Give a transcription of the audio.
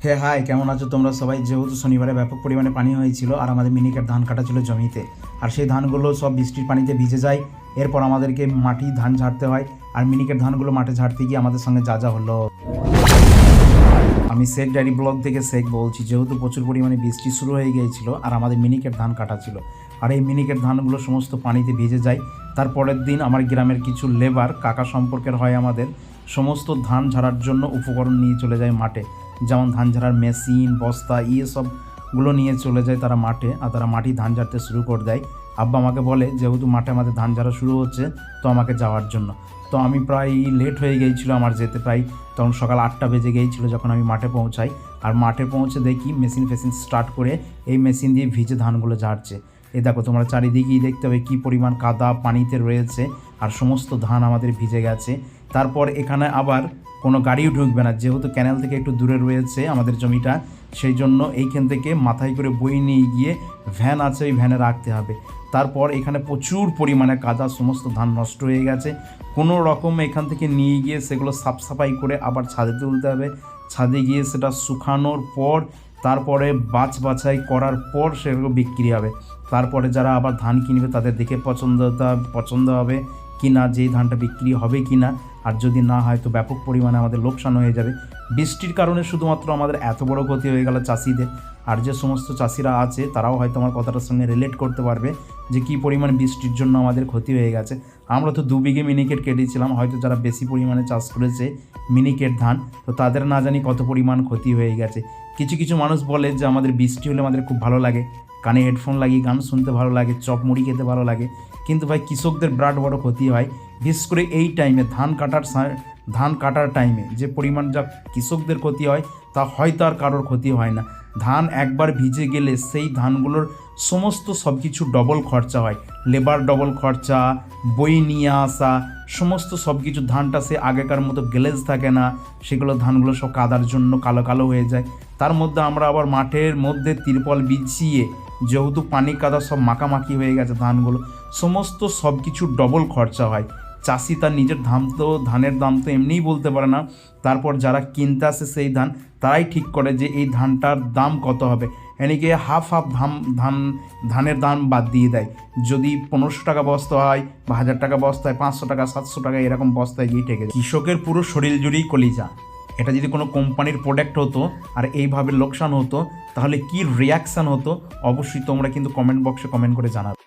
হে high, কেমন আছো তোমরা সবাই? যেহেতু শনিবারে ব্যাপক পরিমাণে পানি হয়েছিল আর আমাদের মিনিকেট ধান কাটা ছিল জমিতে, আর সেই ধানগুলো সব বৃষ্টির পানিতে ভিজে যায়। এরপর আমাদেরকে মাটি ধান ঝাড়তে হয়, আর মিনিকেট ধানগুলো মাঠে ঝাড়তে গিয়ে আমাদের সঙ্গে যা যা হলো। আমি শেখ ডায়েরি ব্লগ থেকে শেখ বলছি। যেহেতু প্রচুর পরিমাণে বৃষ্টি শুরু হয়ে গিয়েছিল আর আমাদের মিনিকেট ধান কাটা ছিল, আর এই মিনিকেট ধানগুলো সমস্ত পানিতে ভিজে যায়। তারপরের দিন আমার গ্রামের কিছু লেবার কাকা সম্পর্কের হয় আমাদের, সমস্ত ধান ঝাড়ার জন্য উপকরণ নিয়ে চলে যায় মাঠে, যেমন ধান ঝাড়ার মেশিন, বস্তা, সবগুলো নিয়ে চলে যায় তারা মাঠে, আর তারা মাটি ধান ঝাড়তে শুরু করে দেয়। আব্বা আমাকে বলে যেহেতু মাঠে আমাদের ধান ঝাড়া শুরু হচ্ছে তো আমাকে যাওয়ার জন্য। তো আমি প্রায় লেট হয়ে গিয়েছিলো আমার যেতে, প্রায় তখন সকাল 8টা বেজে গিয়েছিলো যখন আমি মাঠে পৌঁছাই। আর মাঠে পৌঁছে দেখি মেশিন স্টার্ট করে এই মেশিন দিয়ে ভিজে ধানগুলো ঝাড়ছে। এই দেখো তোমরা চারিদিকেই দেখতে হবে কী পরিমাণ কাদা পানিতে রয়েছে, আর সমস্ত ধান আমাদের ভিজে গেছে। তারপর এখানে আবার কোনো গাড়িও ঢুকবে না, যেহেতু ক্যানেল থেকে একটু দূরে রয়েছে আমাদের জমিটা, সেই জন্য এইখান থেকে মাথায় করে বয়ে নিয়ে গিয়ে ভ্যান আছে, ওই ভ্যানে রাখতে হবে। তারপর এখানে প্রচুর পরিমাণে কাদা, সমস্ত ধান নষ্ট হয়ে গেছে। কোনো রকম এখান থেকে নিয়ে গিয়ে সেগুলো সাফাই করে আবার ছাদে তুলতে হবে। ছাদে গিয়ে সেটা শুকানোর পর তারপরে বাছাই করার পর সেগুলো বিক্রি হবে। তারপরে যারা আবার ধান কিনবে তাদের দেখে পছন্দ হবে কি না, যেই ধানটা বিক্রি হবে কি না। আর যদি না হয় তো ব্যাপক পরিমাণে আমাদের লোকসান হয়ে যাবে। বৃষ্টির কারণে শুধুমাত্র আমাদের এত বড় ক্ষতি হয়ে গেল চাষিদের। আর যে সমস্ত চাষিরা আছে তারাও হয়তো আমার কথাটার সঙ্গে রিলেট করতে পারবে যে কী পরিমাণ বৃষ্টির জন্য আমাদের ক্ষতি হয়ে গেছে। আমরা তো 2 বিঘে মিনিকেট কেটেছিলাম, হয়তো যারা বেশি পরিমাণে চাষ করেছে মিনিকেট ধান, তো তাদের না জানি কত পরিমাণ ক্ষতি হয়ে গেছে। কিছু মানুষ বলে যে আমাদের বৃষ্টি হলে আমাদের খুব ভালো লাগে, কানে হেডফোন লাগিয়ে গান শুনতে ভালো লাগে, চপ মুড়ি খেতে ভালো লাগে। কিন্তু ভাই কৃষকদের বিরাট বড় ক্ষতি হয়, বিশেষ করে এই টাইমে ধান কাটার টাইমে যে পরিমাণ যা কৃষকদের ক্ষতি হয় তা হয়তো আর কারোর ক্ষতি হয় না। ধান একবার ভিজে গেলে সেই ধানগুলোর সমস্ত সব কিছু ডবল খরচা হয়, লেবার ডবল খরচা, বই নিয়ে আসা, সমস্ত সব কিছু। ধানটা সে আগেকার মতো গ্লেজ থাকে না, সেগুলো ধানগুলো সব কাদার জন্য কালো হয়ে যায়। তার মধ্যে আমরা আবার মাঠের মধ্যে তিরপল বিছিয়ে, যেহেতু পানি কাদা সব মাখামাখি হয়ে গেছে ধানগুলো, সমস্ত সব কিছু ডবল খরচা হয়। চাষি তার নিজের ধানের দাম তো এমনিই বলতে পারে না, তারপর যারা কিনতে আসে সেই তারাই ঠিক করে যে এই ধানটার দাম কত হবে। এদিকে হাফ ধানের দাম বাদ দিয়ে দেয়। যদি 1500 টাকা বস্তা হয় বা 1000 টাকা বস্তা হয়, 500 টাকা 700 টাকা এরকম বস্তায় গিয়ে ঠেকে। কৃষকের পুরো শরীর জুড়েই কলিজা। এটা যদি কোনো কোম্পানির প্রোডাক্ট হতো আর এইভাবে লোকসান হতো তাহলে কি রিয়াকশান হতো, অবশ্যই তোমরা কিন্তু কমেন্ট বক্সে কমেন্ট করে জানাবে।